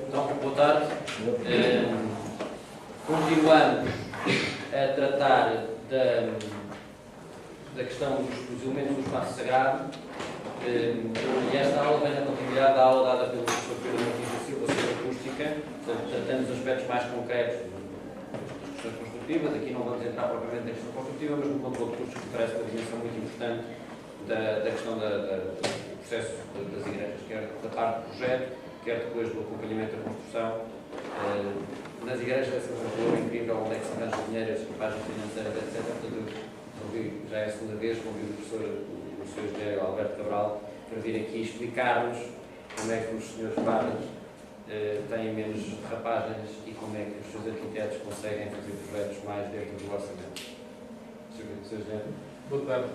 Então, boa tarde. Continuamos a tratar da questão dos elementos do espaço sagrado. E esta aula vem na continuidade da aula dada pelo professor Pedro Martins da Silva sobre acústica, portanto, tratando os aspectos mais concretos das questões construtivas. Aqui não vamos entrar propriamente na questão construtiva, mas no controle de custos que parece uma dimensão muito importante da questão do processo das igrejas, quer da parte do projeto, quer depois do acompanhamento da construção. Nas igrejas é sempre um valor incrível onde é que se arranja dinheiro, as equipagens financeiras, etc. Portanto, já é a segunda vez, convido o Sr. Engenheiro Alberto Cabral para vir aqui explicar-nos como é que os senhores padres têm menos derrapagens e como é que os seus arquitetos conseguem fazer projetos mais dentro do orçamento. Sr. Engenheiro. Boa tarde.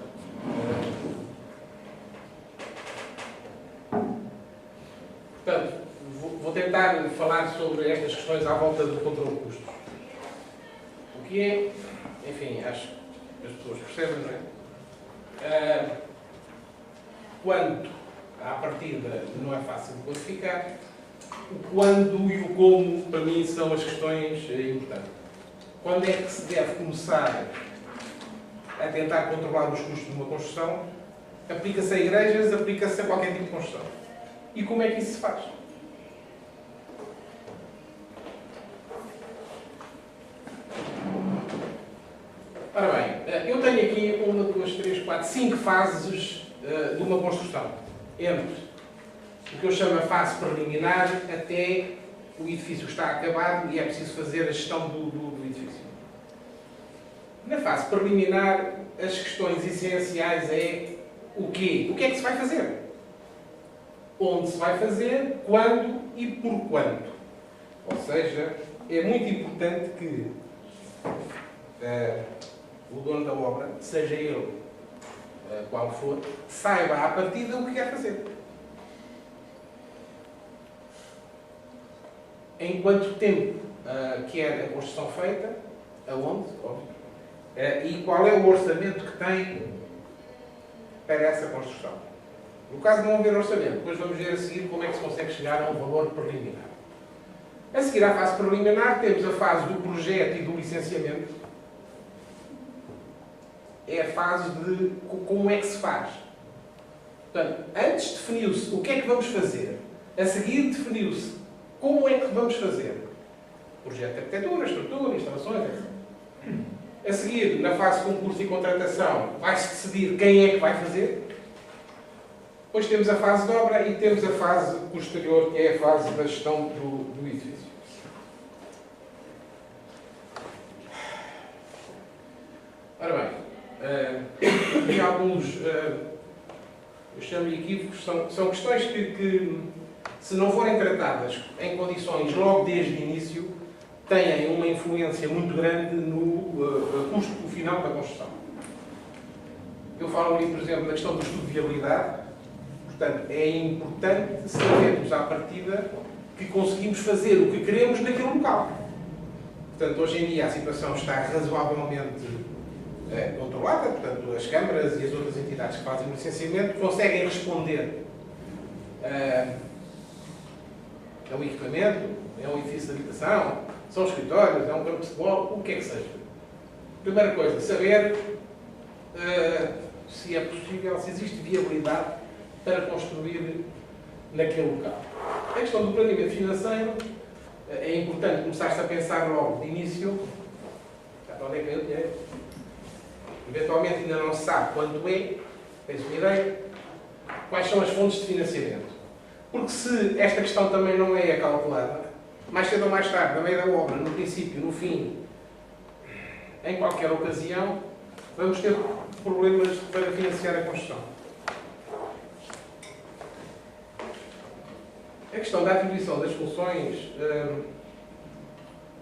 Portanto, vou tentar falar sobre estas questões à volta do controle de custos. O que é, enfim, acho que as pessoas percebem, não é? Quanto, à partida, não é fácil de quantificar. O quando e o como, para mim, são as questões importantes. Quando é que se deve começar a tentar controlar os custos de uma construção? Aplica-se a igrejas, aplica-se a qualquer tipo de construção. E como é que isso se faz? Ora bem, eu tenho aqui 1, 2, 3, 4, 5 fases de uma construção. Entre o que eu chamo a fase preliminar até o edifício está acabado e é preciso fazer a gestão do edifício. Na fase preliminar, as questões essenciais é o quê? O que é que se vai fazer? Onde se vai fazer, quando e por quanto. Ou seja, é muito importante que o dono da obra, seja ele qual for, saiba à partida o que quer fazer. Em quanto tempo quer a construção feita, aonde, óbvio, e qual é o orçamento que tem para essa construção. No caso de não haver orçamento, depois vamos ver a seguir como é que se consegue chegar a um valor preliminar. A seguir à fase preliminar, temos a fase do projeto e do licenciamento. É a fase de como é que se faz. Portanto, antes definiu-se o que é que vamos fazer. A seguir definiu-se como é que vamos fazer. Projeto de arquitetura, estrutura, instalações, etc. A seguir, na fase de concurso e contratação, vai-se decidir quem é que vai fazer. Depois temos a fase de obra e temos a fase posterior, que é a fase da gestão do edifício. Ora bem, alguns, eu chamo-lhe equívocos, são questões que, se não forem tratadas em condições logo desde o início, têm uma influência muito grande no custo final da construção. Eu falo ali, por exemplo, na questão do estudo de viabilidade. Portanto, é importante sabermos à partida que conseguimos fazer o que queremos naquele local. Portanto, hoje em dia a situação está razoavelmente controlada. Portanto, as câmaras e as outras entidades que fazem o licenciamento conseguem responder a um equipamento, é um edifício de habitação, são escritórios, é um campo de futebol, o que é que seja. Primeira coisa, saber se é possível, se existe viabilidade para construir naquele local. A questão do planeamento financeiro, é importante começar-se a pensar logo de início, para onde é que vem o dinheiro. Eventualmente ainda não se sabe quanto é, tem-se uma ideia, quais são as fontes de financiamento. Porque se esta questão também não é calculada, mais cedo ou mais tarde, na meio da obra, no princípio, no fim, em qualquer ocasião, vamos ter problemas para financiar a construção. A questão da atribuição das funções,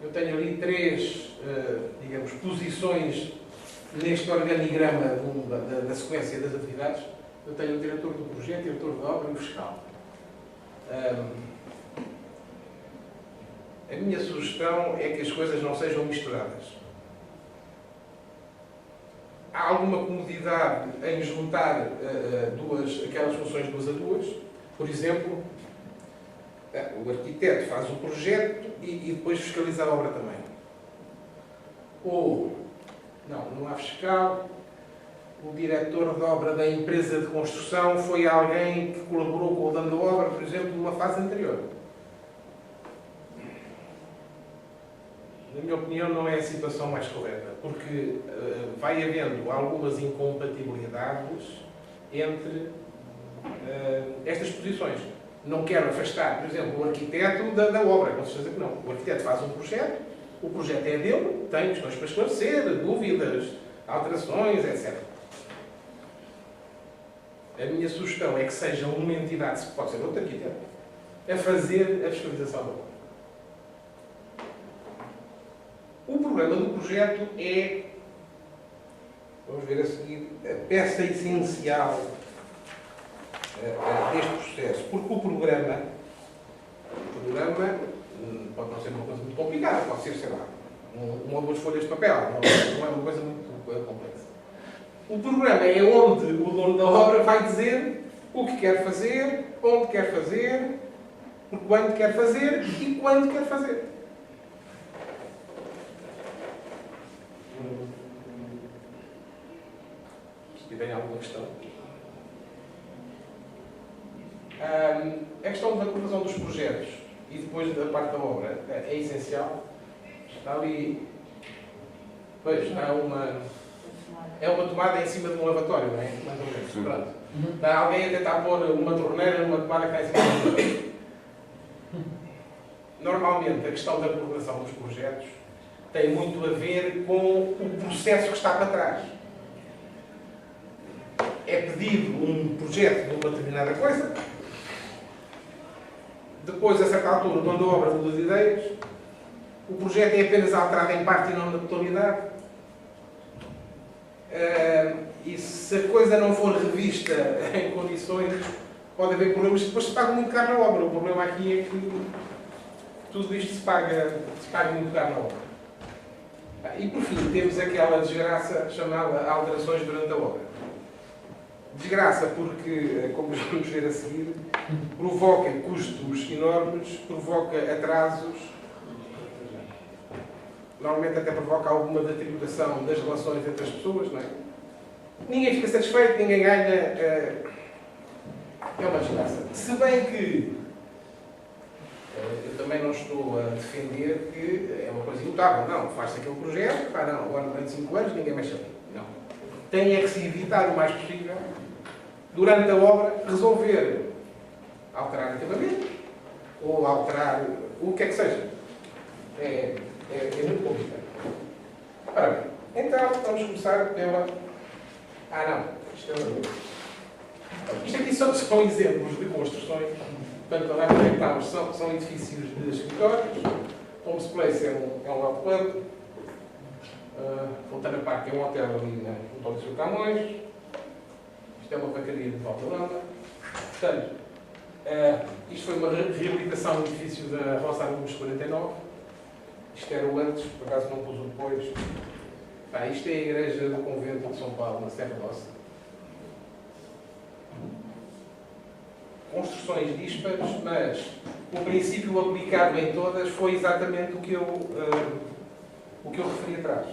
eu tenho ali 3, digamos, posições neste organigrama da sequência das atividades. Eu tenho o diretor do projeto, o diretor da obra e o fiscal. A minha sugestão é que as coisas não sejam misturadas. Há alguma comodidade em juntar aquelas funções 2 a 2. Por exemplo, O arquiteto faz o projeto e depois fiscaliza a obra também. Ou, não há fiscal, o diretor de obra da empresa de construção foi alguém que colaborou com o dono da obra, por exemplo, numa fase anterior. Na minha opinião, não é a situação mais correta, porque vai havendo algumas incompatibilidades entre estas posições. Não quero afastar, por exemplo, o arquiteto da obra, com certeza que não. O arquiteto faz um projeto, o projeto é dele, tem questões para esclarecer, dúvidas, alterações, etc. A minha sugestão é que seja uma entidade, pode ser outro arquiteto, a fazer a fiscalização da obra. O problema do projeto é, vamos ver a seguir, a peça essencial deste processo, porque o programa pode não ser uma coisa muito complicada, pode ser, sei lá, uma ou duas folhas de papel, não é uma coisa muito complexa. O programa é onde o dono da obra vai dizer o que quer fazer, onde quer fazer, por quando quer fazer e quando quer fazer. Se tiverem alguma questão. A questão da aprovação dos projetos e depois da parte da obra é essencial. Está ali. Pois, há uma. É uma tomada em cima de um lavatório, não é? Mais ou menos. Pronto. Está alguém a tentar pôr uma torneira numa tomada que está em cima de um lavatório. Normalmente, a questão da aprovação dos projetos tem muito a ver com o processo que está para trás. É pedido um projeto de uma determinada coisa, depois, a certa altura, o dono da obra muda de ideias, o projeto é apenas alterado em parte e não na totalidade, e se a coisa não for revista em condições, pode haver problemas que depois se pagam muito caro na obra. O problema aqui é que tudo isto se paga muito caro na obra. E por fim, temos aquela desgraça chamada alterações durante a obra. Desgraça porque, como vamos ver a seguir, provoca custos enormes, provoca atrasos, normalmente até provoca alguma deterioração das relações entre as pessoas, não é? Ninguém fica satisfeito, ninguém ganha. É uma desgraça. Se bem que eu também não estou a defender que é uma coisa imutável. Não, faz-se aquele projeto, não, agora durante 5 anos ninguém mexe ali. Não. Tem é que se evitar o mais possível, durante a obra, resolver alterar acabamento ou alterar o que é que seja. É muito complicado. Ora bem, então vamos começar pela... Isto aqui são exemplos de construções. Portanto, lá onde estamos são edifícios de escritórios. Homes Place é um hot club. Fontana Park é um hotel ali junto ao Liceu Camões. Isto é uma vacaria de Volta Lama. Portanto, isto foi uma reabilitação do edifício da Roça Argos 49. Isto era o antes, por acaso não pus o depois. Isto é a igreja do convento de São Paulo, na Serra Doce. Construções díspares, mas o princípio aplicado em todas foi exatamente o que eu referi atrás.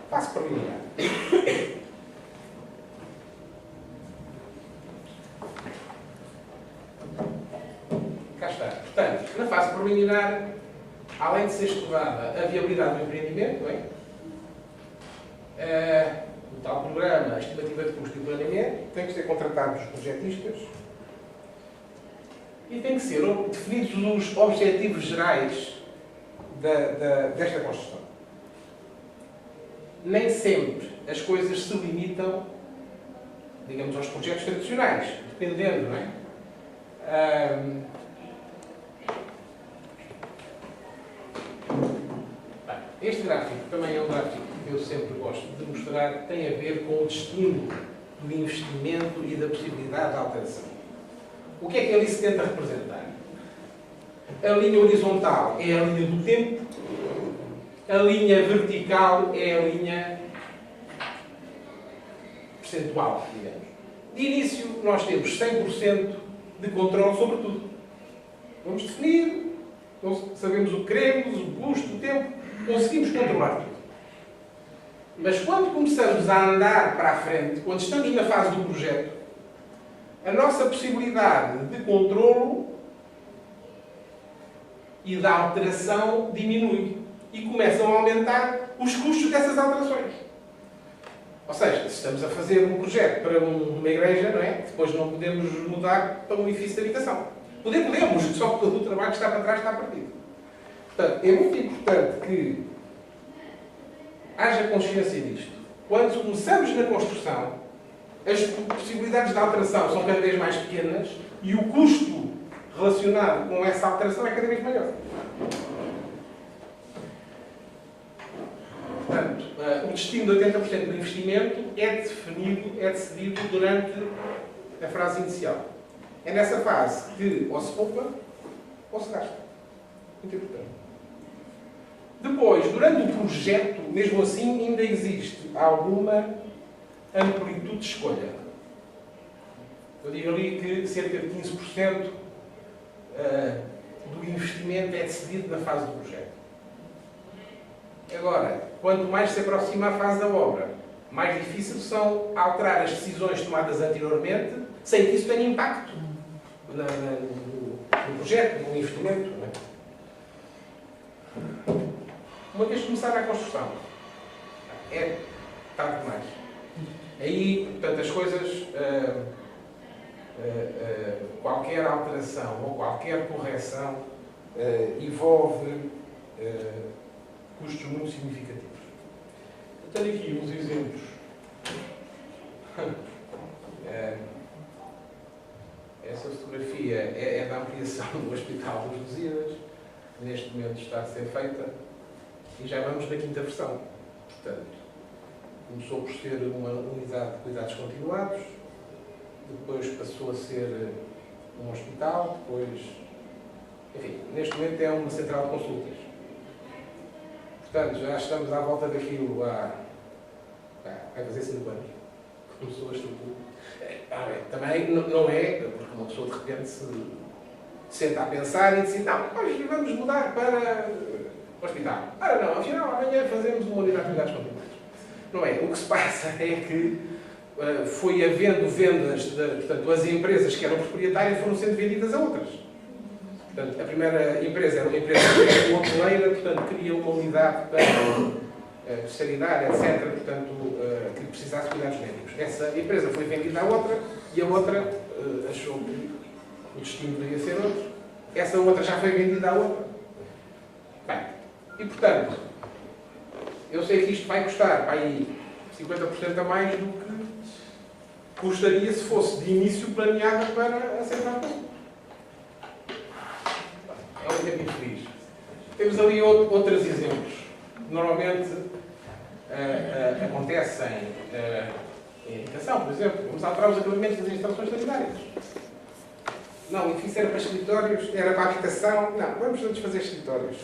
Passo para mim. Cá está. Portanto, na fase preliminar, além de ser estudada a viabilidade do empreendimento, não é? O tal programa, a estimativa de custo e planeamento, tem que ser contratados os projetistas e tem que ser definidos os objetivos gerais desta construção. Nem sempre as coisas se limitam, digamos, aos projetos tradicionais, dependendo, não é? Este gráfico também é um gráfico que eu sempre gosto de mostrar, tem a ver com o destino do investimento e da possibilidade de alteração. O que é que ali se tenta representar? A linha horizontal é a linha do tempo, a linha vertical é a linha percentual, digamos. De início, nós temos 100% de controle sobre tudo. Vamos definir, sabemos o que queremos, o custo, o tempo, conseguimos controlar tudo. Mas quando começamos a andar para a frente, quando estamos na fase do projeto, a nossa possibilidade de controlo e da alteração diminui. E começam a aumentar os custos dessas alterações. Ou seja, se estamos a fazer um projeto para uma igreja, não é? Depois não podemos mudar para um edifício de habitação. Podemos, só que todo o trabalho que está para trás está perdido. Portanto, é muito importante que haja consciência disto. Quando começamos na construção, as possibilidades de alteração são cada vez mais pequenas e o custo relacionado com essa alteração é cada vez maior. Portanto, o destino de 80% do investimento é definido, é decidido durante a fase inicial. É nessa fase que ou se poupa ou se gasta. Muito importante. Depois, durante o projeto, mesmo assim, ainda existe alguma amplitude de escolha. Eu digo ali que cerca de 15% do investimento é decidido na fase do projeto. Agora, quanto mais se aproxima a fase da obra, mais difícil são alterar as decisões tomadas anteriormente sem que isso tenha impacto no projeto, no investimento. Não é? Uma vez começar a construção, é tarde demais. Aí, portanto, as coisas, qualquer alteração ou qualquer correção envolve custos muito significativos. Eu tenho aqui uns exemplos. Essa fotografia é da ampliação do Hospital dos Lusíadas. Neste momento está a ser feita e já vamos na quinta versão. Portanto, começou por ser uma unidade de cuidados continuados, depois passou a ser um hospital, depois... Enfim, neste momento é uma central de consultas. Portanto, já estamos à volta daquilo há... vai fazer 5 anos. Começou a estrutura. Também não é, porque uma pessoa de repente se senta a pensar e diz, não, hoje vamos mudar para o hospital. Ora não, afinal, amanhã fazemos uma unidade de cuidados continuados. Não é. O que se passa é que foi havendo vendas, portanto, as empresas que eram proprietárias foram sendo vendidas a outras. Portanto, a primeira empresa era uma empresa hoteleira, portanto, queria uma unidade para especialidade, etc., portanto, que precisasse de cuidados médicos. Essa empresa foi vendida à outra e a outra achou que o destino deveria ser outro. Essa outra já foi vendida à outra. Bem, e portanto, eu sei que isto vai custar para aí 50% a mais do que custaria se fosse de início planeada para a central. É um exemplo infeliz. Temos ali outros exemplos. Normalmente acontecem em educação, por exemplo. Vamos alterar os acabamentos das instalações sanitárias. Não, o edifício era para escritórios, era para habitação. Não, vamos antes fazer escritórios.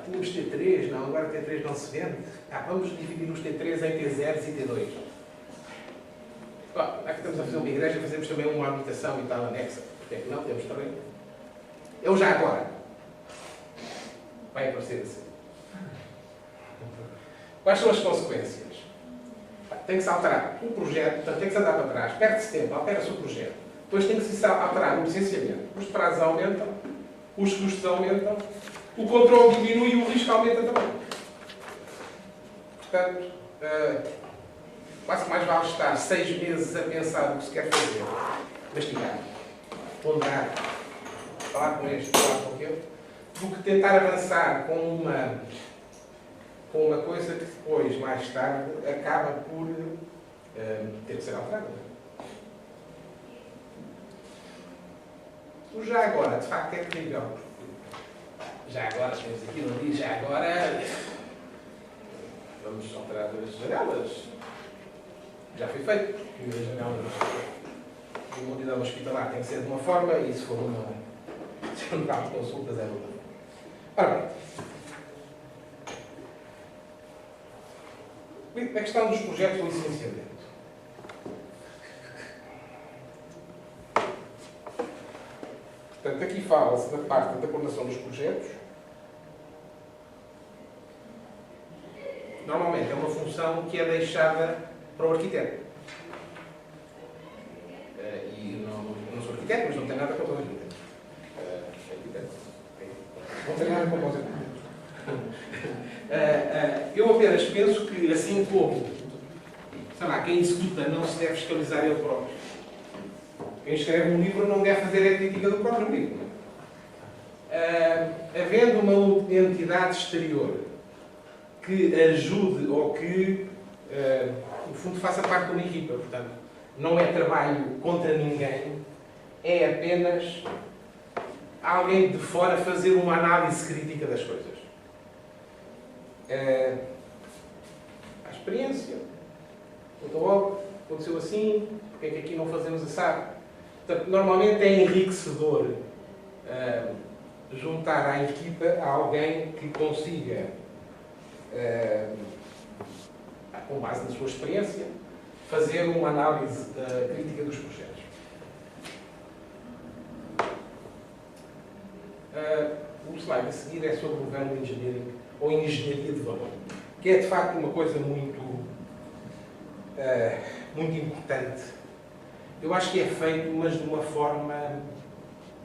Tínhamos T3, não, agora T3 não se vende. Vamos dividir os T3 em T0 e T2. Já que estamos a fazer uma igreja, fazemos também uma habitação e tal anexa. Porque é que não? Temos também. Eu já agora. Vai aparecer assim. Quais são as consequências? Tem que se alterar o projeto, portanto tem que se andar para trás, perde-se tempo, altera-se o projeto. Depois tem que se alterar o licenciamento. Os prazos aumentam, os custos aumentam, o controle diminui e o risco aumenta também. Portanto, quase que mais vale estar 6 meses a pensar no que se quer fazer, mastigar, ponderar, falar com este, falar com aquele, do que tentar avançar com uma coisa que depois, mais tarde, acaba por ter que ser alterada. O já agora, de facto, é terrível. Já agora, temos aquilo ali, já agora vamos alterar as janelas. Já foi feito, porque as janelas de uma unidade hospitalar tem que ser de uma forma e se for uma central de consultas é de outra. Ora bem, a questão dos projetos de licenciamento. Portanto, aqui fala-se da parte da coordenação dos projetos. Normalmente é uma função que é deixada para o arquiteto. E não sou arquiteto, mas não tem nada contra os arquitetos. Não tem nada contra os arquitetos. Eu apenas penso que, assim como, sei lá, quem executa não se deve fiscalizar ele próprio. Quem escreve um livro não deve fazer a crítica do próprio livro. Havendo uma entidade exterior que ajude ou que, no fundo, faça parte de uma equipa, portanto, não é trabalho contra ninguém, é apenas alguém de fora fazer uma análise crítica das coisas. A experiência, aconteceu assim, porque é que aqui não fazemos assado? Portanto, normalmente é enriquecedor juntar à equipa alguém que consiga, com base na sua experiência, fazer uma análise crítica dos projetos. O slide a seguir é sobre o value engineering, ou engenharia de valor, que é de facto uma coisa muito importante. Eu acho que é feito, mas de uma forma...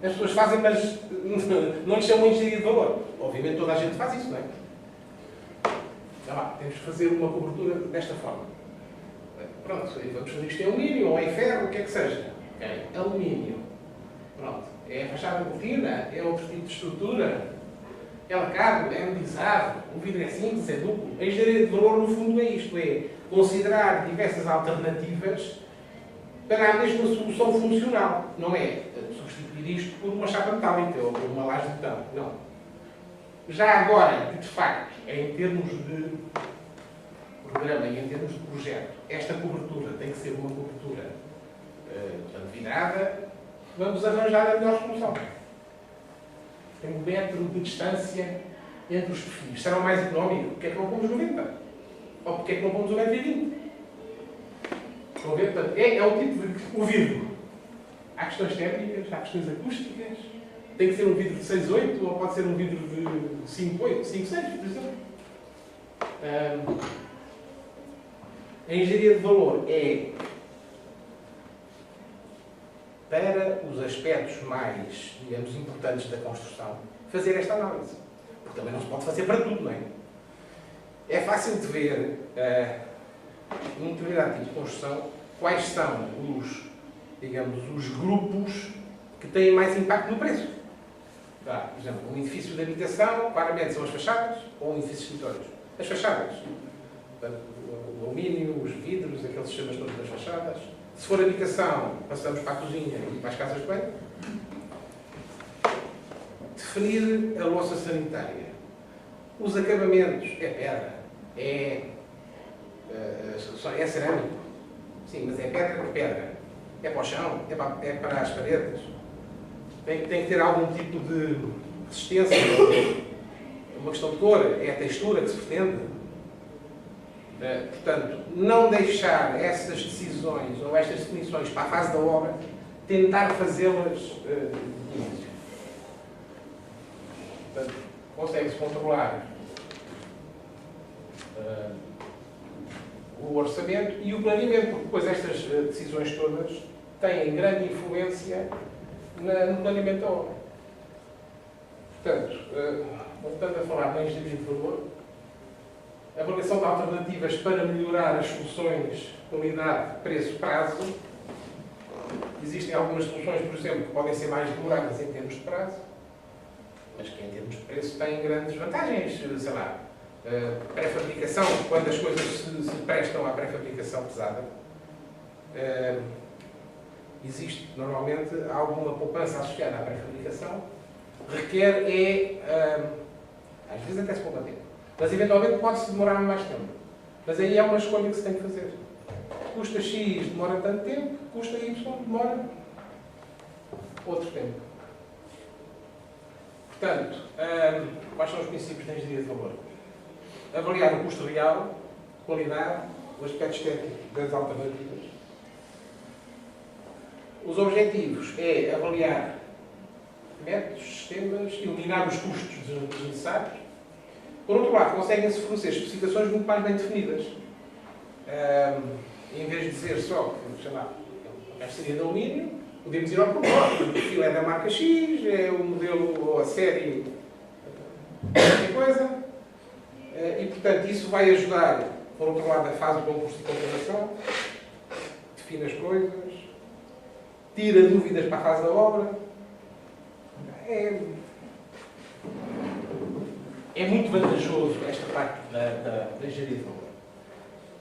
As pessoas fazem, mas não lhes chamam engenharia de valor. Obviamente toda a gente faz isso, não é? Temos que fazer uma cobertura desta forma. Pronto, vamos fazer isto em alumínio ou em ferro, o que é que seja. Okay. Alumínio. Pronto. É a fachada cortina, é outro tipo de estrutura, é lacado, é anodizado, o vidro é simples, é duplo. A engenharia de valor, no fundo, é isto, é considerar diversas alternativas para a mesma solução funcional. Não é substituir isto por uma chapa metálica ou por uma laje de betão. Não. Já agora, de facto, em termos de programa e em termos de projeto, esta cobertura tem que ser uma cobertura vidrada, vamos arranjar a melhor solução. Tem 1 metro de distância entre os perfis. Será o mais económico? Porque é que não pomos 90? Ou porque é que não pomos 1,20 m? Estão a ver? Portanto, é o tipo de... O vidro. Há questões técnicas, há questões acústicas. Tem que ser um vidro de 6,8 ou pode ser um vidro de 5,8, 5,6, por exemplo. A engenharia de valor é para os aspectos mais, digamos, importantes da construção, fazer esta análise. Porque também não se pode fazer para tudo, não é? É fácil de ver, num determinado tipo de construção, quais são os, digamos, os grupos que têm mais impacto no preço. Tá? Por exemplo, um edifício de habitação, claramente são as fachadas, ou um edifício de escritórios. As fachadas. Portanto, o alumínio, os vidros, aqueles sistemas todos das fachadas. Se for habitação, passamos para a cozinha e para as casas de banho. Definir a louça sanitária. Os acabamentos é pedra, é cerâmico. Sim, mas é pedra que pedra. É para o chão, é para as paredes. Tem que ter algum tipo de resistência. Uma questão de cor, é a textura que se pretende. Portanto, não deixar essas decisões ou estas definições para a fase da obra, tentar fazê-las de início. Portanto, consegue-se controlar o orçamento e o planeamento, porque depois estas decisões todas têm grande influência no planeamento da obra. Portanto, voltando a falar da engenharia de valor, a avaliação de alternativas para melhorar as soluções qualidade, preço, prazo. Existem algumas soluções, por exemplo, que podem ser mais demoradas em termos de prazo, mas que em termos de preço têm grandes vantagens. Sei lá, pré-fabricação, quando as coisas se prestam à pré-fabricação pesada, existe normalmente alguma poupança associada à pré-fabricação, requer às vezes até se poupa tempo, mas eventualmente pode-se demorar mais tempo. Mas aí é uma escolha que se tem que fazer. Custa X, demora tanto tempo, custa Y, demora outro tempo. Portanto, quais são os princípios da engenharia de valor? Avaliar o custo real, qualidade, o aspecto estético das alternativas. Os objetivos é avaliar métodos, sistemas, eliminar os custos desnecessários. Por outro lado, conseguem-se fornecer especificações muito mais bem definidas. Em vez de dizer só que, sei lá, a caixaria de alumínio, podemos ir ao pormenor. O perfil é da marca X, é o modelo ou a série, qualquer coisa. E, portanto, isso vai ajudar, por outro lado, a fase do concurso de contratação, define as coisas, tira dúvidas para a fase da obra. É muito vantajoso esta parte da engenharia de valor.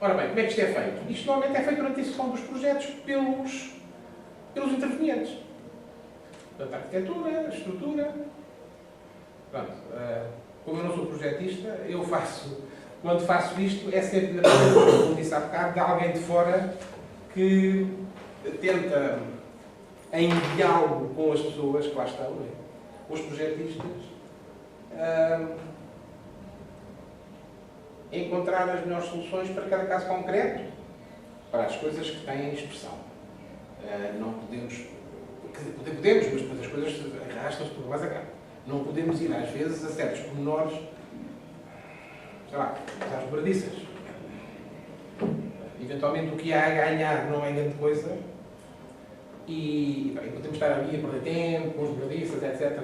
Ora bem, como é que isto é feito? Isto normalmente é feito durante a execução dos projetos pelos intervenientes. Portanto, a arquitetura, a estrutura. Pronto. Como eu não sou projetista, quando faço isto, é sempre, como disse há bocado, de alguém de fora que tenta, em diálogo com as pessoas que lá estão, os projetistas, encontrar as melhores soluções para cada caso concreto, para as coisas que têm expressão. Não podemos, mas depois as coisas arrastam-se por mais a cabo. Não podemos ir, às vezes, a certos pormenores, sei lá, às dobradiças. Eventualmente, o que há a ganhar não é grande coisa e podemos estar ali a perder tempo, com os dobradiças, etc.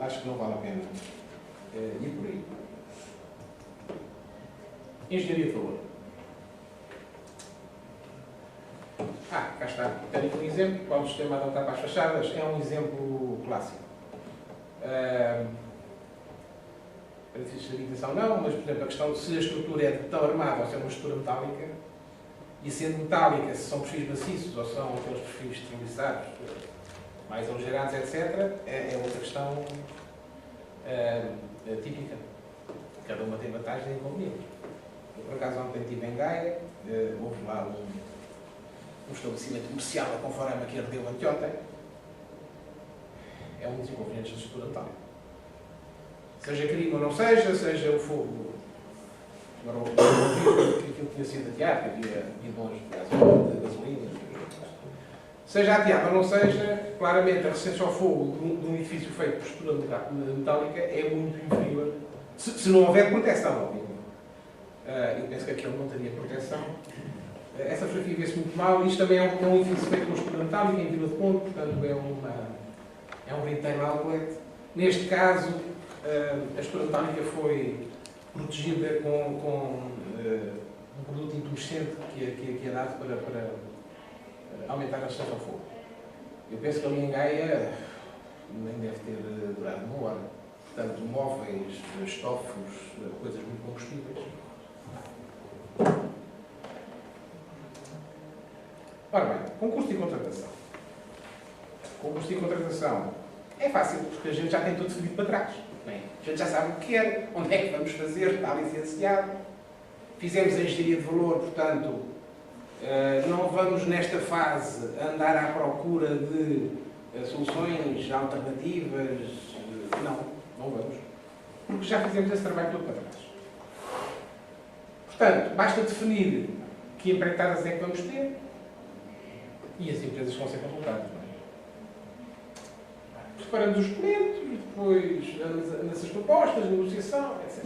Acho que não vale a pena ir por aí. Engenharia de valor. Cá está. Tenho aqui um exemplo. Qual o sistema a adotar para as fachadas? É um exemplo clássico. Edifícios de habitação não, mas, por exemplo, a questão de se a estrutura é de betão armado ou se é uma estrutura metálica, e sendo metálica, se são perfis maciços ou são aqueles perfis triliçados, mais aligerados, etc., é outra questão típica. Cada uma tem vantagens e inconvenientes. Eu, por acaso, ontem estive em Gaia, houve lá um estabelecimento comercial a Conforama que ardeu anteontem. É um dos inconvenientes da estrutura metálica. Seja crime ou não seja o fogo. Agora, que aquilo tinha sido ateado, que havia bidões de gasolina. Seja ateado ou não seja, claramente a resistência ao fogo de um edifício feito por estrutura metálica é muito inferior. Se não houver proteção, obviamente. Eu penso que aquele não teria proteção. Essa fotografia vê-se muito mal. Isto também é um edifício feito com estrutura metálica em Vila de Conde, portanto é um retail outlet. Neste caso, a estrutura metálica foi protegida com um produto intumescente que é dado para aumentar a resistência ao fogo. Eu penso que ali em Gaia nem deve ter durado uma hora. Portanto, móveis, estofos, coisas muito combustíveis. Ora bem, concurso de contratação. Concurso de contratação é fácil, porque a gente já tem tudo definido para trás. Bem, a gente já sabe o que quer, onde é que vamos fazer, está licenciado. Fizemos a engenharia de valor, portanto, não vamos nesta fase andar à procura de soluções alternativas. Não vamos. Porque já fizemos esse trabalho todo para trás. Portanto, basta definir que empreitadas é que vamos ter e as empresas vão ser consultadas. Preparamos os documentos, depois nessas propostas, negociação, etc.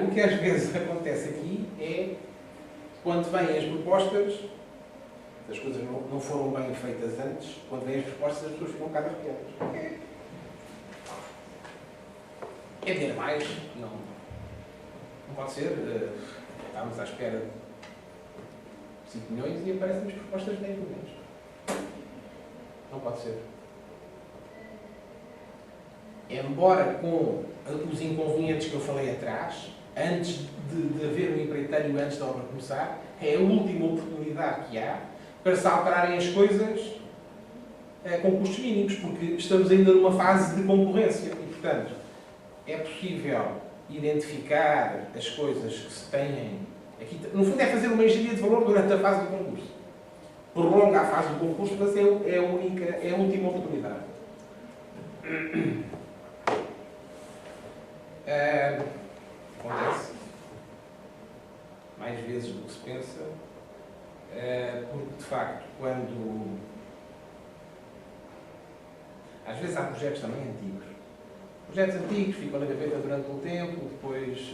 O que às vezes acontece aqui é, quando vêm as propostas, as coisas não foram bem feitas antes, quando vêm as propostas as pessoas ficam um bocado arrepiadas. É dinheiro a mais? Não pode ser. Estávamos à espera de 5 milhões e aparecem as propostas de 10 milhões. Não pode ser. Embora com os inconvenientes que eu falei atrás, antes de haver um empreiteiro, antes da obra começar, é a última oportunidade que há para se alterarem as coisas com custos mínimos, porque estamos ainda numa fase de concorrência e, portanto, é possível identificar as coisas que se têm. Aqui, no fundo, é fazer uma engenharia de valor durante a fase do concurso. Prolonga a fase do concurso, mas é a última oportunidade. Acontece mais vezes do que se pensa, porque de facto, quando Às vezes há projetos também antigos. Projetos antigos ficam na gaveta durante um tempo, depois,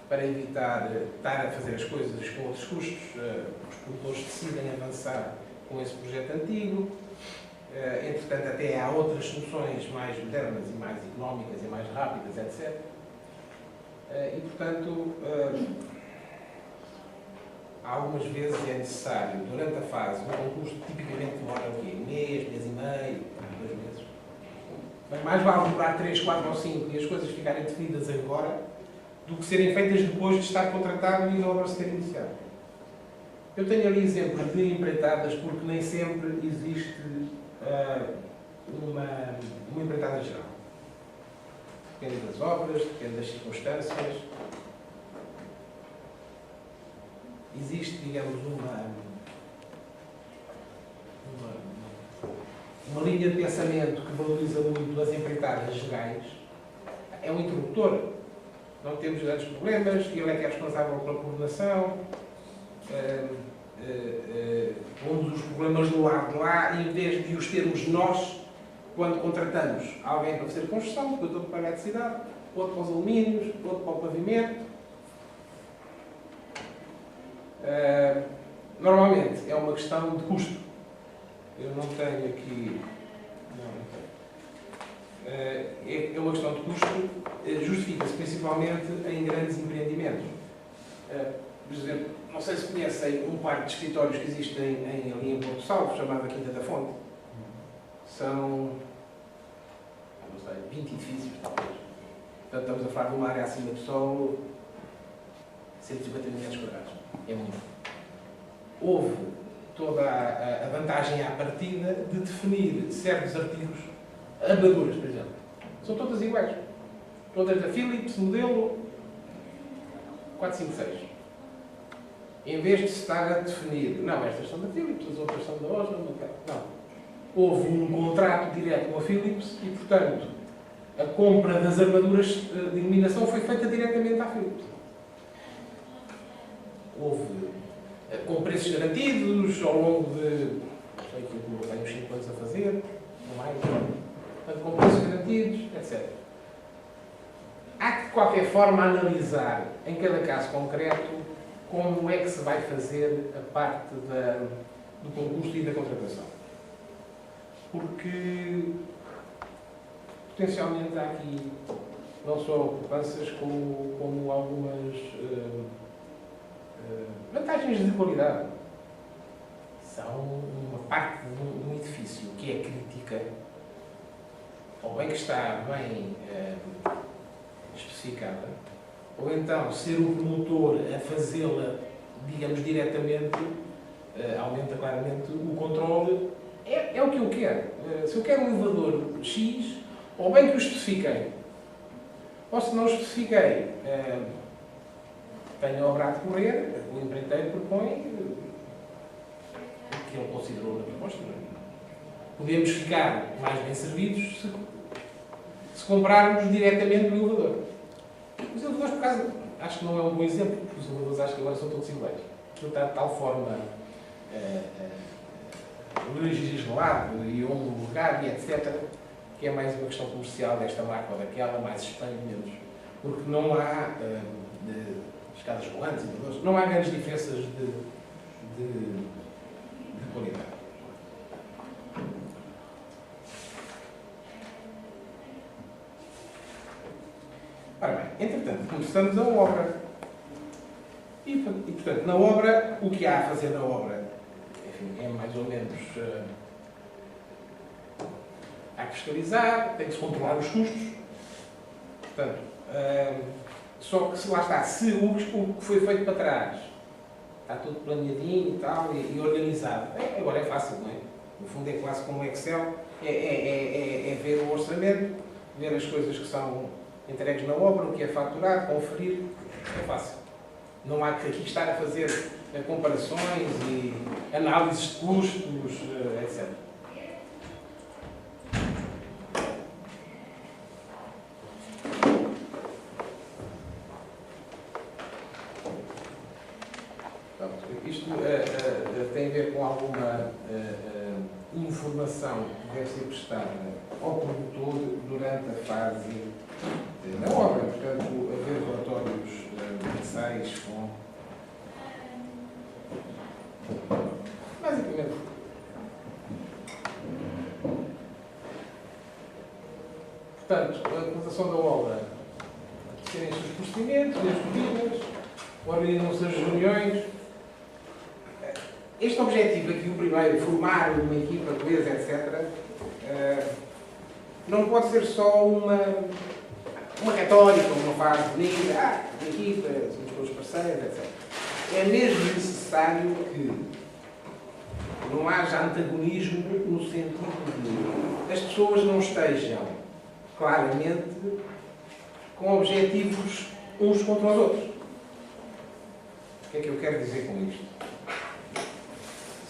para evitar estar a fazer as coisas com outros custos, os produtores decidem avançar com esse projeto antigo. Entretanto, até há outras soluções mais modernas e mais económicas e mais rápidas, etc. E, portanto, algumas vezes é necessário, durante a fase, um concurso tipicamente demora o quê? Um mês e meio, 2 meses. Mas mais vale demorar 3, 4 ou 5 e as coisas ficarem definidas agora do que serem feitas depois de estar contratado e não agora se ter iniciado. Eu tenho ali exemplos de empreitadas porque nem sempre existe uma empreitada geral. Depende das obras, depende das circunstâncias. Existe, digamos, uma linha de pensamento que valoriza muito as empreitadas gerais. É um interruptor. Não temos grandes problemas, ele é que é responsável pela coordenação. Um dos problemas do lado de lá, em vez de os termos nós, quando contratamos alguém para fazer construção, depois outro para a eletricidade, outro para os alumínios, outro para o pavimento. Normalmente é uma questão de custo. Eu não tenho aqui. É uma questão de custo, justifica-se principalmente em grandes empreendimentos. Por exemplo, não sei se conhecem um parque de escritórios que existe ali em Porto Salvo, chamado Quinta da Fonte. São, não sei, 20 edifícios, talvez. Portanto, estamos a falar de uma área acima do solo, 150 mil metros quadrados. É muito. Houve toda a vantagem à partida de definir certos artigos, armaduras, por exemplo. São todas iguais. Todas da Philips, modelo 456. Em vez de se estar a definir, não, estas são da Philips, as outras são da Osram, não. Houve um contrato direto com a Philips e, portanto, a compra das armaduras de iluminação foi feita diretamente à Philips. Houve com preços garantidos ao longo de, não sei, que eu tenho uns 5 anos a fazer, não mais, portanto, com preços garantidos, etc. Há que, de qualquer forma, analisar, em cada caso concreto, como é que se vai fazer a parte do concurso e da contratação. Porque, potencialmente, há aqui não só poupanças, como algumas vantagens de qualidade. São uma parte de um edifício que é crítica, ou bem que está bem especificada, ou então ser o promotor a fazê-la, digamos, diretamente, aumenta claramente o controle. É o que eu quero. Se eu quero um elevador X, ou bem que o especifiquei, ou se não especifiquei, tenho a obra a decorrer, o empreiteiro propõe o que ele considerou na proposta. Podemos ficar mais bem servidos se comprarmos diretamente o elevador. Os elevadores, por acaso, acho que não é um bom exemplo, porque os elevadores acho que agora são todos iguais. Aquilo está de tal forma legislado e homologado e etc., que é mais uma questão comercial desta marca ou daquela, mais Espanha, menos. Porque não há escadas volantes, não há grandes diferenças de qualidade. Ora bem, entretanto, começamos a obra. E, portanto, na obra, o que há a fazer na obra? Enfim, é mais ou menos... há que fiscalizar, tem que se controlar os custos. Portanto, só que, lá está, se o que foi feito para trás está tudo planeadinho e tal, e organizado, agora é fácil, não é? No fundo é quase como um Excel, é ver o orçamento, ver as coisas que são entregues na obra, o que é faturado, conferir, é fácil. Não há que aqui estar a fazer comparações e análises de custos, etc. Isto tem a ver com alguma informação que deve ser prestada ao produtor durante a fase da obra. Portanto, haver relatórios mensais com... Basicamente. Portanto, a implementação da obra, terem os seus procedimentos, as medidas, organizam-se as reuniões. Este objetivo aqui, o primeiro, formar uma equipa coesa, etc., não pode ser só uma retórica, uma frase bonita, uma equipa, somos todos parceiros, etc. É mesmo necessário que não haja antagonismo no sentido de as pessoas não estejam claramente com objetivos uns contra os outros. O que é que eu quero dizer com isto?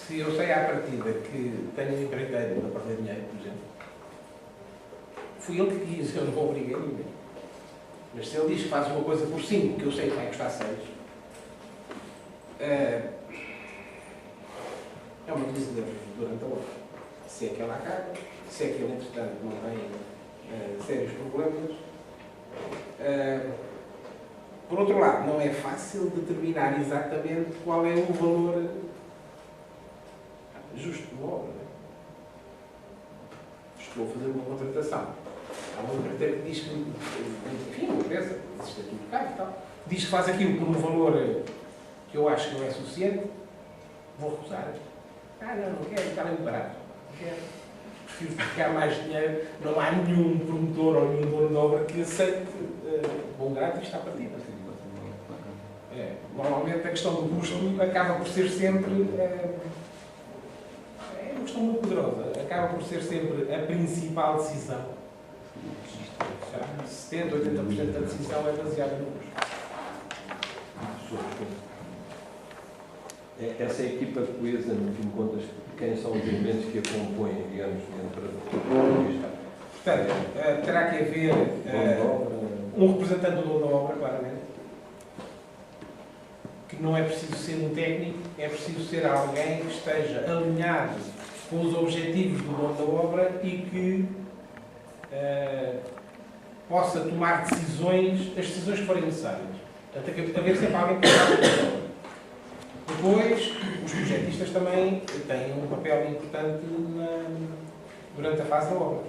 Se eu sei à partida que tenho um empreiteiro a perder dinheiro, por exemplo, fui ele que quis, eu não obriguei ninguém. Mas se ele diz que faz uma coisa por 5, que eu sei que vai custar 6, é uma crise durante a outra. Se é que ela acaba, se é que ele, entretanto, não tem sérios problemas. Por outro lado, não é fácil determinar exatamente qual é o valor justo de uma obra. Estou a fazer uma contratação. Há uma empreiteira que diz que, enfim, uma empresa, existe aqui um bocado e tal, diz que faz aquilo por um valor que eu acho que não é suficiente, vou recusar. Não quero, está muito barato. Não quero. Prefiro pagar mais dinheiro. Não há nenhum promotor ou nenhum dono de obra que aceite bom grado e está a partir. Normalmente a questão do custo acaba por ser sempre... é uma questão muito poderosa. Acaba por ser sempre a principal decisão. 70%, 80% da decisão é baseada no custo. Essa equipa coesa, no fim de contas, quem são os elementos que a compõem, digamos, dentro do... Portanto, terá que haver um representante do dono da obra, claramente. Que não é preciso ser um técnico, é preciso ser alguém que esteja alinhado com os objetivos do dono da obra e que possa tomar decisões, as decisões que forem necessárias. Portanto, haver sempre alguém que está. Depois, os projetistas também têm um papel importante durante a fase da obra.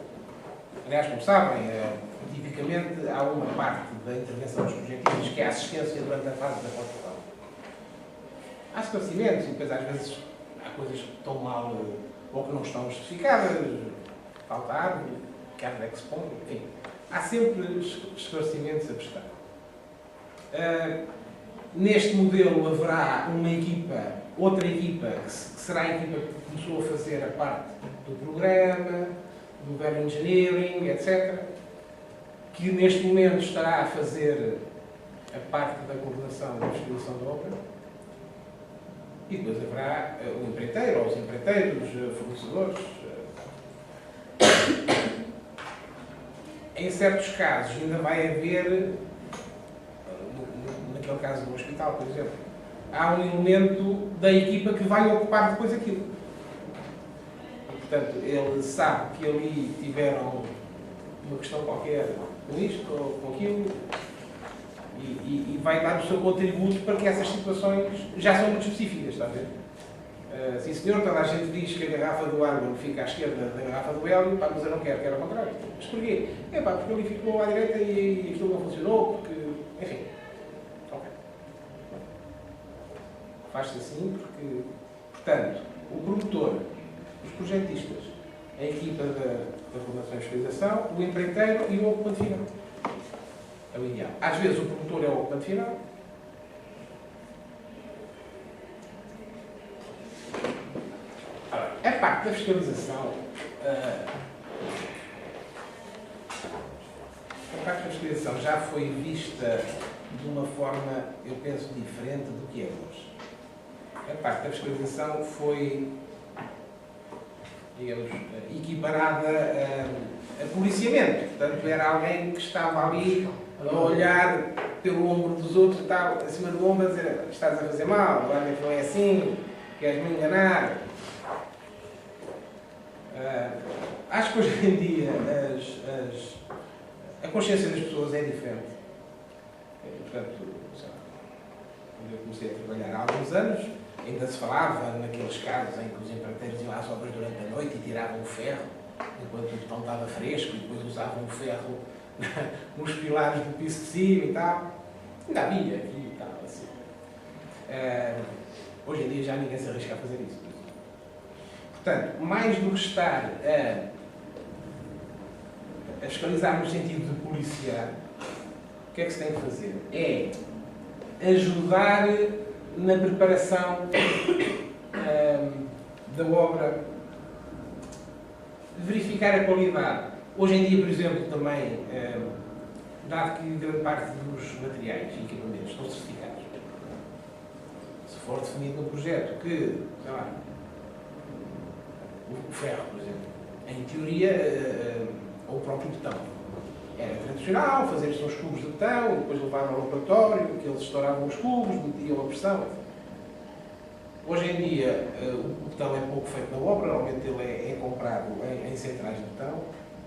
Aliás, como sabem, tipicamente há uma parte da intervenção dos projetistas que é a assistência durante a fase da construção. Há esclarecimentos e depois às vezes há coisas que estão mal ou que não estão justificadas, falta árvore, que árvore é que se põe, enfim. Há sempre esclarecimentos a prestar. Neste modelo haverá uma equipa, outra equipa, que será a equipa que começou a fazer a parte do programa, do value engineering, etc., que neste momento estará a fazer a parte da coordenação da fiscalização da obra. E depois haverá o empreiteiro, ou os empreiteiros, fornecedores. Em certos casos ainda vai haver, naquele caso do hospital, por exemplo, há um elemento da equipa que vai ocupar depois aquilo. E, portanto, ele sabe que ali tiveram uma questão qualquer com isto ou com aquilo e vai dar o seu contributo para que essas situações já são muito específicas, está a ver? Sim senhor, toda a gente diz que a garrafa do água fica à esquerda da garrafa do hélio, pá, mas eu não quero ao contrário. Mas porquê? Porque ali ficou à direita e aquilo não funcionou, porque... enfim. Ok. Faz-se assim porque, portanto, o promotor, os projetistas, a equipa da formação e fiscalização, o empreiteiro e o ocupante final. É o ideal. Às vezes o promotor é o ocupante final. A parte da fiscalização, já foi vista de uma forma, eu penso, diferente do que é hoje. A parte da fiscalização foi, digamos, equiparada a policiamento. Portanto, era alguém que estava ali a olhar pelo ombro dos outros, estava acima do ombro a dizer: estás a fazer mal, realmente não é assim, queres me enganar. Acho que hoje em dia a consciência das pessoas é diferente. Portanto, quando eu comecei a trabalhar há alguns anos, ainda se falava naqueles casos em que os empreiteiros iam às obras durante a noite e tiravam o ferro, enquanto o betão estava fresco, e depois usavam o ferro nos pilares do piso de cima e tal. Ainda havia aqui e tal, assim. Hoje em dia já ninguém se arrisca a fazer isso. Portanto, mais do que estar a fiscalizar no sentido de policiar, o que é que se tem que fazer? É ajudar na preparação da obra, verificar a qualidade. Hoje em dia, por exemplo, também, dado que grande parte dos materiais e equipamentos estão certificados, se for definido no projeto que, sei lá, o ferro, por exemplo, em teoria, ou o próprio betão, era tradicional, fazer os seus cubos de betão, depois levavam ao laboratório, que eles estouravam os cubos, metiam a pressão. Hoje em dia, o betão é pouco feito na obra, normalmente ele é comprado em centrais de betão.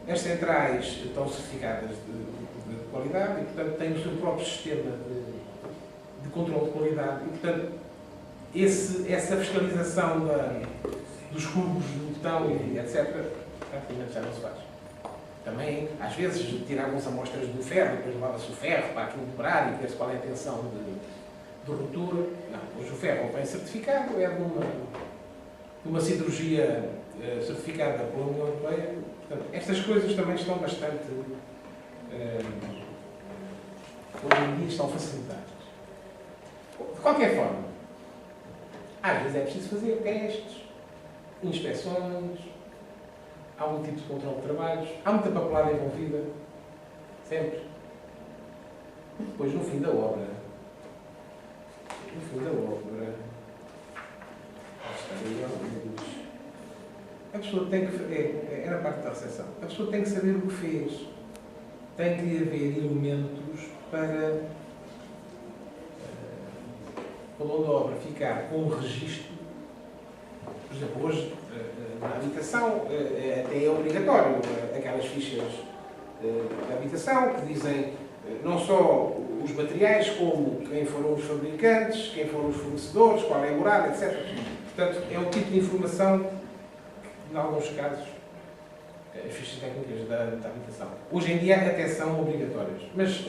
As centrais estão certificadas de qualidade e, portanto, têm o seu próprio sistema de controle de qualidade. E, portanto, essa fiscalização dos cubos do betão e etc., praticamente já não se faz. Também, às vezes, tiravam-se amostras do ferro, depois levava-se o ferro para aquilo quebrar e ver-se qual é a tensão de ruptura. Não, hoje o ferro bem certificado, é de uma siderurgia certificada pela União Europeia. Portanto, estas coisas também estão bastante, hoje em dia estão facilitadas. De qualquer forma, às vezes é preciso fazer testes, inspeções, há algum tipo de controle de trabalhos, há muita papelada envolvida, sempre. Depois, no fim da obra, a pessoa tem que, é na parte da recepção, a pessoa tem que saber o que fez, tem que haver elementos para o dono da obra ficar com um registro. Por exemplo, hoje, na habitação, até é obrigatório aquelas fichas de habitação que dizem não só os materiais, como quem foram os fabricantes, quem foram os fornecedores, qual é a morada, etc. Portanto, é o tipo de informação que, em alguns casos, as fichas técnicas da habitação. Hoje em dia até são obrigatórias. Mas,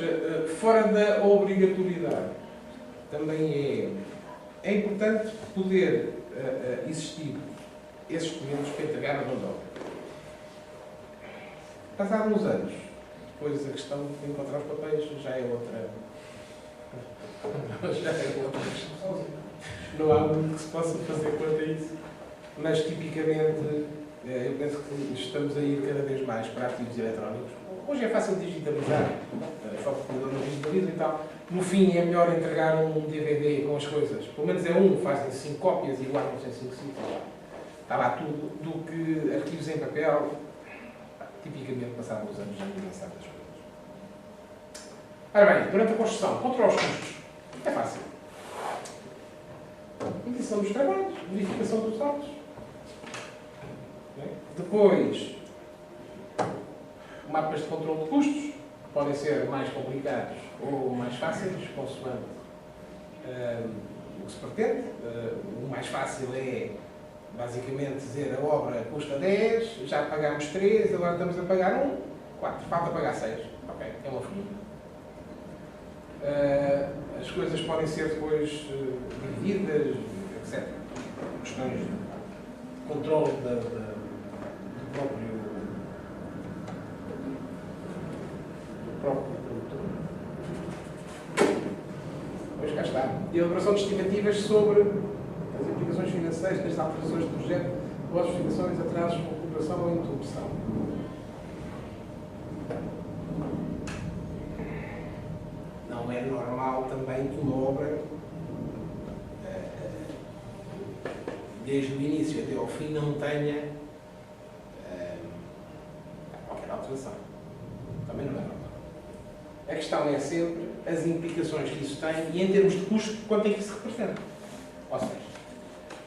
fora da obrigatoriedade, também é importante poder existir esses documentos para entregar a mão de obra. Passados uns anos, depois a questão de encontrar os papéis já é outra questão. Não há muito que se possa fazer quanto a isso. Mas, tipicamente, eu penso que estamos a ir cada vez mais para arquivos eletrónicos. Hoje é fácil digitalizar, só o computador não digitaliza e tal. No fim, é melhor entregar um DVD com as coisas. Pelo menos é fazem 5 cópias e guardam-se em 5 sítios. Está lá tudo, do que arquivos em papel. Tipicamente, passados os anos, já ninguém sabe das coisas. Ora bem, durante a construção, controlar os custos. É fácil. Medição dos trabalhos, verificação dos autos. Depois, mapas de controle de custos. Podem ser mais complicados ou mais fáceis, consoante o que se pretende. O mais fácil é, basicamente, dizer a obra custa 10, já pagámos 3, agora estamos a pagar 1, 4, falta pagar 6. Ok, é uma folha. As coisas podem ser depois divididas, etc. Questões de controle do próprio produtor. Pois cá está. E a elaboração de estimativas sobre as implicações financeiras das alterações do projeto, ou as justificações, atrasos, recuperação ou interrupção. Não é normal também que uma obra, desde o início até ao fim, não tenha qualquer alteração. Também não é normal. A questão é sempre as implicações que isso tem e, em termos de custo, quanto é que isso representa. Ou seja,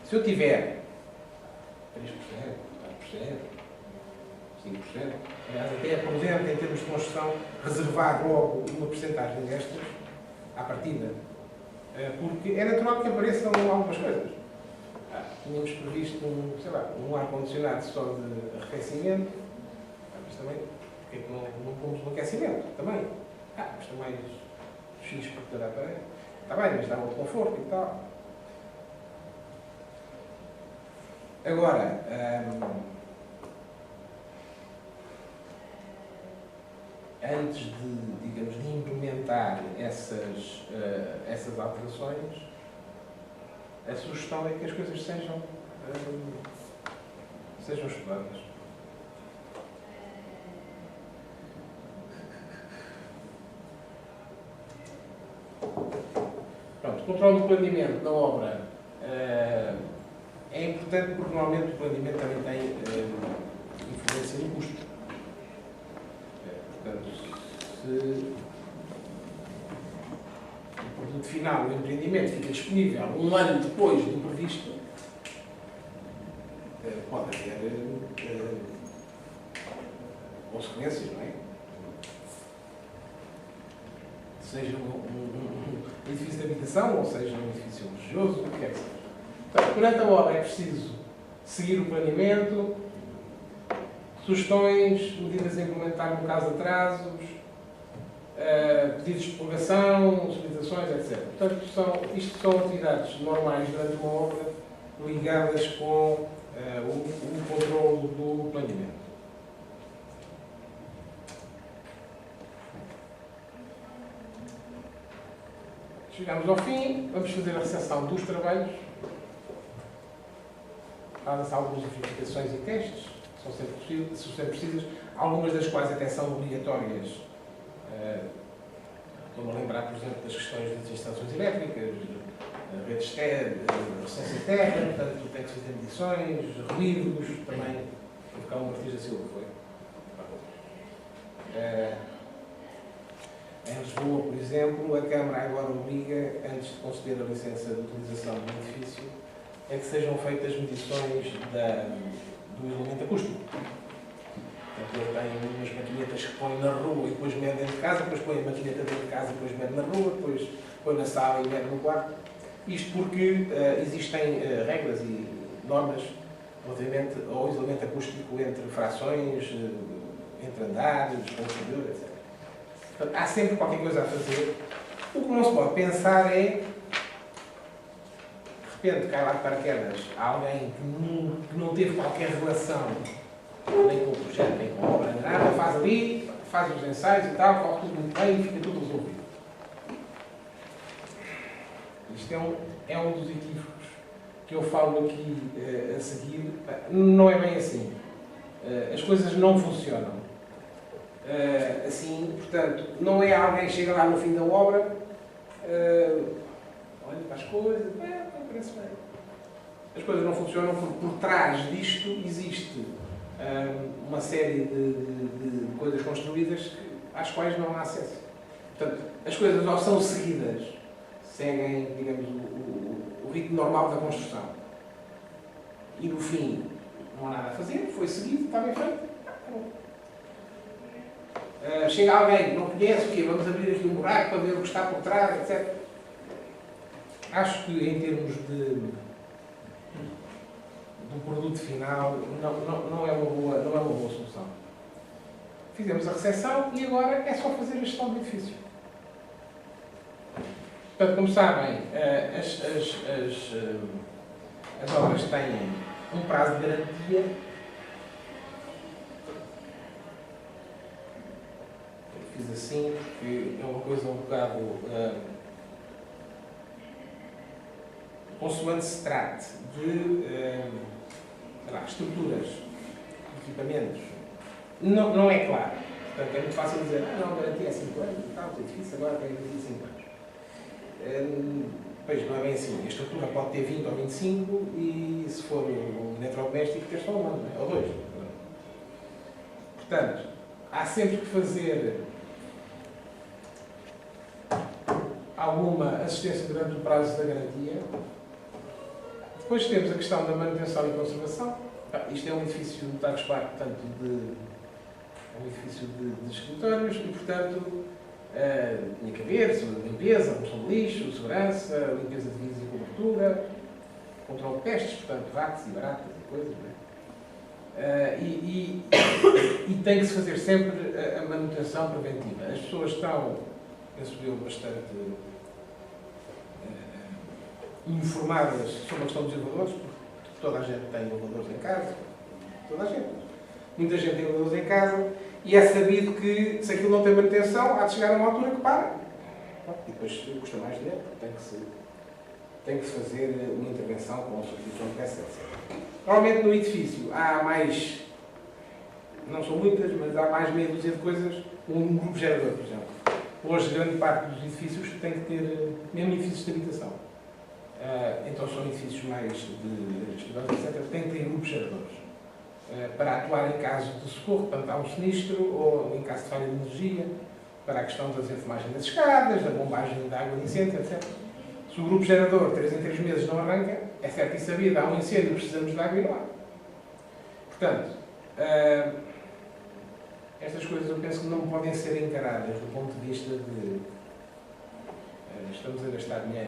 se eu tiver 3%, 4%, 20%. Aliás, até é prudente, em termos de construção, reservar logo uma porcentagem destas à partida. Porque é natural que apareçam algumas coisas. Tínhamos previsto um ar-condicionado só de arrefecimento, mas também, porque é que não pomos no aquecimento? Também. Custa mais X por cada aparelho. Está bem, mas dá muito conforto e tal. Agora, antes de, digamos, de implementar essas alterações, a sugestão é que as coisas sejam estudadas. Pronto, o controle do planeamento da obra é importante porque normalmente o planeamento também tem influência no custo. Portanto, se o produto final, o empreendimento, fica disponível um ano depois do previsto, pode haver consequências, não é? Seja um edifício de habitação, ou seja um edifício religioso, o que quer que seja. Portanto, durante a obra é preciso seguir o planeamento, sugestões, medidas a implementar no caso de atrasos, pedidos de prorrogação, solicitações, etc. Portanto, isto são atividades normais durante uma obra ligadas com o controle do planeamento. Chegamos ao fim, vamos fazer a recepção dos trabalhos. Fazem-se algumas verificações e testes, são sempre precisas, algumas das quais até são obrigatórias. Estou-me a lembrar, por exemplo, das questões das instalações elétricas, redes externas, resistência interna, portanto, tem que se fazer medições, ruídos, também, porque há um Martins da Silva, foi. Em Lisboa, por exemplo, a Câmara agora obriga, antes de conceder a licença de utilização do edifício, é que sejam feitas medições do isolamento acústico. Portanto, ele tem umas maquinetas que põe na rua e depois mede dentro de casa, depois põe a maquineta dentro de casa e depois mede na rua, depois põe na sala e mede no quarto. Isto porque existem regras e normas relativamente ao isolamento acústico entre frações, entre andares, com o exterior, etc. Portanto, há sempre qualquer coisa a fazer. O que não se pode pensar é, de repente, cai lá de paraquedas alguém que não teve qualquer relação nem com o projeto, nem com a obra, nem nada, faz ali, faz os ensaios e tal, corre tudo muito bem e fica tudo resolvido. Isto é um dos equívocos que eu falo aqui a seguir. Não é bem assim. As coisas não funcionam assim, portanto, não é alguém que chega lá no fim da obra, olha para as coisas, parece bem. As coisas não funcionam porque por trás disto existe uma série de coisas construídas às quais não há acesso. Portanto, as coisas ou são seguidas, seguem, digamos, o ritmo normal da construção. E no fim, não há nada a fazer, foi seguido, está bem feito. Chega alguém que não conhece, o quê? Vamos abrir aqui um buraco para ver o que está por trás, etc. Acho que em termos do produto final não é uma boa solução. Fizemos a recepção e agora é só fazer a gestão do edifício. Portanto, como sabem, as obras têm um prazo de garantia. Eu fiz assim porque é uma coisa um bocado consoante se trate de estruturas, equipamentos, não é claro. Portanto, é muito fácil dizer, não, garantia é 5 anos e tal, o edifício agora tem garantia 5 anos. Pois não é bem assim. A estrutura pode ter 20 ou 25 e, se for um eletrodoméstico, ter só um ano, ou 2. Portanto, há sempre que fazer alguma assistência durante o prazo da garantia. Depois temos a questão da manutenção e conservação. Isto é um edifício de alto espaço, portanto, exercício de escritórios e, portanto, tinha que haver limpeza, remoção de lixo, segurança, limpeza de vidros e cobertura, controle de pestes, portanto, ratos e baratas e coisas, não é? E tem que se fazer sempre a manutenção preventiva. As pessoas estão, penso eu, bastante informadas sobre a questão dos elevadores, porque toda a gente tem elevadores em casa, toda a gente. Muita gente tem elevadores em casa e é sabido que se aquilo não tem manutenção, há de chegar a uma altura que para. E depois custa mais dinheiro, tem que se fazer uma intervenção com a substituição de peça, etc. Normalmente no edifício há mais, não são muitas, mas há mais meia dúzia de coisas, um grupo gerador, por exemplo. Hoje, grande parte dos edifícios tem que ter, mesmo edifícios de habitação, então são edifícios mais de estudantes, etc., tem que ter grupos geradores para atuar em caso de socorro, quando há um sinistro, ou em caso de falha de energia, para a questão da desenfumagem das escadas, da bombagem de água de incêndio, etc. Se o grupo gerador, 3 em 3 meses, não arranca, é certo e sabido, há um incêndio, precisamos de água e não há. Portanto, estas coisas eu penso que não podem ser encaradas do ponto de vista de estamos a gastar dinheiro